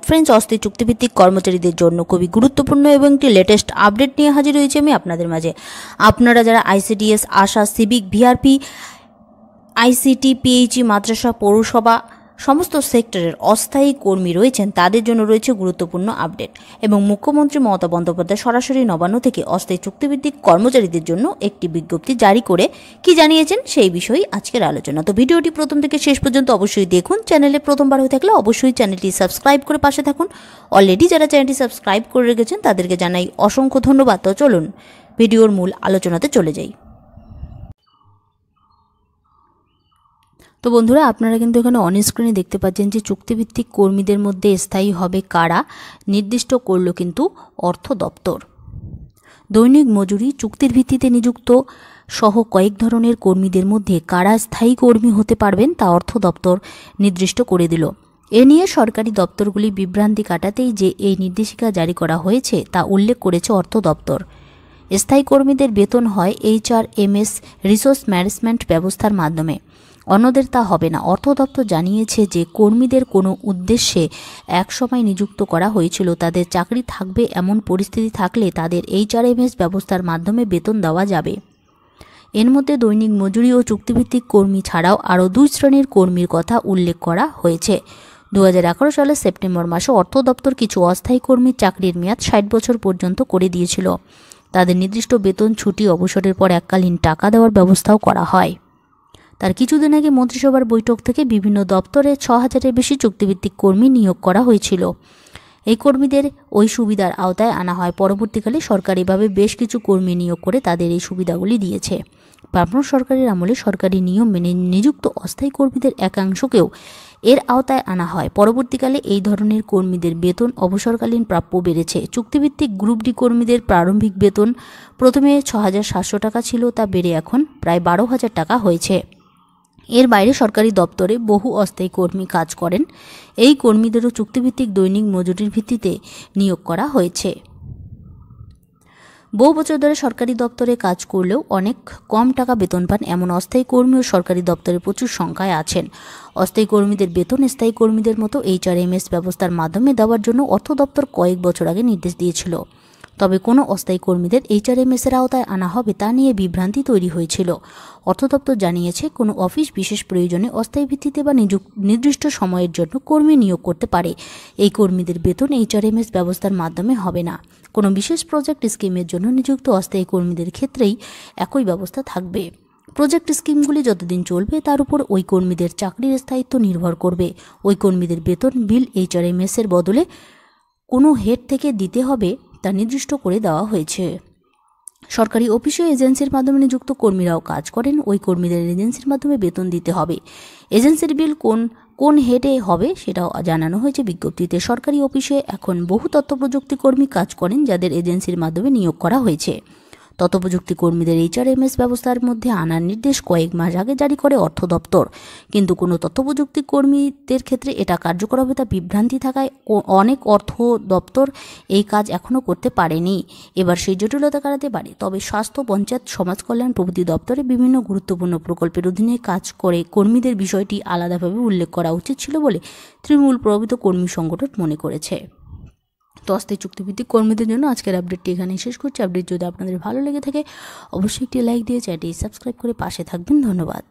Friends, অস্থায়ী চুক্তিভিত্তিক কর্মচারীদের জন্য খুবই গুরুত্বপূর্ণ এবং একটি লেটেস্ট আপডেট নিয়ে হাজির হয়েছি আমি আপনাদের মাঝে। আপনারা যারা আইসিডিএস, আশা, সিভিক, ভিআরপি, আইসিটি, পিএইচই, মাদ্রাসা, পৌরসভা সমস্ত সেক্টরের অস্থায়ী কর্মী রয়েছেন, তাদের জন্য রয়েছে গুরুত্বপূর্ণ আপডেট। এবং মুখ্যমন্ত্রী মমতা বন্দ্যোপাধ্যায় সরাসরি নবান্ন থেকে অস্থায়ী চুক্তিভিত্তিক কর্মচারীদের জন্য একটি বিজ্ঞপ্তি জারি করে কি জানিয়েছেন সেই বিষয়েই আজকের আলোচনা। তো ভিডিওটি প্রথম থেকে শেষ পর্যন্ত অবশ্যই দেখুন। চ্যানেলে প্রথমবার হয়ে থাকলে অবশ্যই চ্যানেলটি সাবস্ক্রাইব করে পাশে থাকুন। অলরেডি যারা চ্যানেলটি সাবস্ক্রাইব করে রেখেছেন তাদেরকে জানাই অসংখ্য ধন্যবাদ। তো চলুন ভিডিওর মূল আলোচনাতে চলে যাই। তো বন্ধুরা, আপনারা কিন্তু এখানে অন স্ক্রিনে দেখতে পাচ্ছেন যে চুক্তিভিত্তিক কর্মীদের মধ্যে স্থায়ী হবে কারা, নির্দিষ্ট করল কিন্তু অর্থ দপ্তর। দৈনিক মজুরি, চুক্তির ভিত্তিতে নিযুক্ত সহ কয়েক ধরনের কর্মীদের মধ্যে কারা স্থায়ী কর্মী হতে পারবেন তা অর্থ দপ্তর নির্দিষ্ট করে দিল। এ নিয়ে সরকারি দপ্তরগুলি বিভ্রান্তি কাটাতেই যে এই নির্দেশিকা জারি করা হয়েছে তা উল্লেখ করেছে অর্থ দপ্তর। স্থায়ী কর্মীদের বেতন হয় HRMS রিসোর্স ম্যানেজমেন্ট ব্যবস্থার মাধ্যমে, অন্যদের তা হবে না। অর্থ দপ্তর জানিয়েছে যে কর্মীদের কোনো উদ্দেশ্যে একসময় নিযুক্ত করা হয়েছিল তাদের চাকরি থাকবে এমন পরিস্থিতি থাকলে তাদের HRMS ব্যবস্থার মাধ্যমে বেতন দেওয়া যাবে। এর মধ্যে দৈনিক মজুরি ও চুক্তিভিত্তিক কর্মী ছাড়াও আরও দুই শ্রেণীর কর্মীর কথা উল্লেখ করা হয়েছে। 2011 সালের সেপ্টেম্বর মাসে অর্থ দপ্তর কিছু অস্থায়ী কর্মীর চাকরির মেয়াদ 60 বছর পর্যন্ত করে দিয়েছিল। তাদের নির্দিষ্ট বেতন, ছুটি, অবসরের পর এককালীন টাকা দেওয়ার ব্যবস্থাও করা হয়। তার কিছুদিন আগে মন্ত্রিসভার বৈঠক থেকে বিভিন্ন দপ্তরে 6000-এর বেশি চুক্তিভিত্তিক কর্মী নিয়োগ করা হয়েছিল। এই কর্মীদের ওই সুবিধার আওতায় আনা হয়। পরবর্তীকালে সরকারিভাবে বেশ কিছু কর্মী নিয়োগ করে তাদের এই সুবিধাগুলি দিয়েছে। বামফ্রন্ট সরকারের আমলে সরকারি নিয়ম মেনে নিযুক্ত অস্থায়ী কর্মীদের একাংশকেও এর আওতায় আনা হয়। পরবর্তীকালে এই ধরনের কর্মীদের বেতন, অবসরকালীন প্রাপ্য বেড়েছে। চুক্তিভিত্তিক গ্রুপ ডি কর্মীদের প্রারম্ভিক বেতন প্রথমে 6700 টাকা ছিল, তা বেড়ে এখন প্রায় 12000 টাকা হয়েছে। এর বাইরে সরকারি দপ্তরে বহু অস্থায়ী কর্মী কাজ করেন। এই কর্মীদেরও চুক্তিভিত্তিক দৈনিক মজুরির ভিত্তিতে নিয়োগ করা হয়েছে। বহু বছর ধরে সরকারি দপ্তরে কাজ করলেও অনেক কম টাকা বেতন পান এমন অস্থায়ী কর্মীও সরকারি দপ্তরে প্রচুর সংখ্যায় আছেন। অস্থায়ী কর্মীদের বেতন স্থায়ী কর্মীদের মতো HRMS ব্যবস্থার মাধ্যমে দেওয়ার জন্য অর্থ দপ্তর কয়েক বছর আগে নির্দেশ দিয়েছিল। তবে কোনো অস্থায়ী কর্মীদের HRMS এর আওতায় আনা হবে তা নিয়ে বিভ্রান্তি তৈরি হয়েছিল। অর্থ দপ্তর জানিয়েছে, কোনো অফিস বিশেষ প্রয়োজনে অস্থায়ী ভিত্তিতে বা নির্দিষ্ট সময়ের জন্য কর্মী নিয়োগ করতে পারে। এই কর্মীদের বেতন HRMS ব্যবস্থার মাধ্যমে হবে না। কোনো বিশেষ প্রজেক্ট স্কিমের জন্য নিযুক্ত অস্থায়ী কর্মীদের ক্ষেত্রেই একই ব্যবস্থা থাকবে। প্রজেক্ট স্কিমগুলি যতদিন চলবে তার উপর ওই কর্মীদের চাকরির স্থায়িত্ব নির্ভর করবে। ওই কর্মীদের বেতন বিল HRMS এর বদলে কোনো হেড থেকে দিতে হবে তা নির্দিষ্ট করে দেওয়া হয়েছে। সরকারি অফিস ও এজেন্সির মাধ্যমে নিযুক্ত কর্মীরাও কাজ করেন। ওই কর্মীদের এজেন্সির মাধ্যমে বেতন দিতে হবে। এজেন্সির বিল কোন হেডে হবে সেটাও জানানো হয়েছে বিজ্ঞপ্তিতে। সরকারি অফিসে এখন বহু তথ্য প্রযুক্তি কর্মী কাজ করেন যাদের এজেন্সির মাধ্যমে নিয়োগ করা হয়েছে। তথ্য প্রযুক্তি কর্মীদের HRMS ব্যবস্থার মধ্যে আনার নির্দেশ কয়েক মাস আগে জারি করে অর্থ দপ্তর। কিন্তু কোনো তথ্য প্রযুক্তি কর্মীদের ক্ষেত্রে এটা কার্যকর হবে তা বিভ্রান্তি থাকায় অনেক অর্থ দপ্তর এই কাজ এখনও করতে পারেনি। এবার সেই জটিলতা কাটাতে পারে। তবে স্বাস্থ্য, পঞ্চায়েত, সমাজ কল্যাণ প্রভৃতি দপ্তরে বিভিন্ন গুরুত্বপূর্ণ প্রকল্পের অধীনে কাজ করে কর্মীদের বিষয়টি আলাদাভাবে উল্লেখ করা উচিত ছিল বলে তৃণমূল প্রভাবিত কর্মী সংগঠন মনে করেছে। তো অস্থায়ী চুক্তিভিত্তিক কর্মীদের জন্য আজকের আপডেটটি এখানেই শেষ করছি। আপডেট যদি আপনাদের ভালো লেগে থাকে অবশ্যই একটি লাইক দিয়ে চ্যানেলটি সাবস্ক্রাইব করে পাশে থাকবেন। ধন্যবাদ।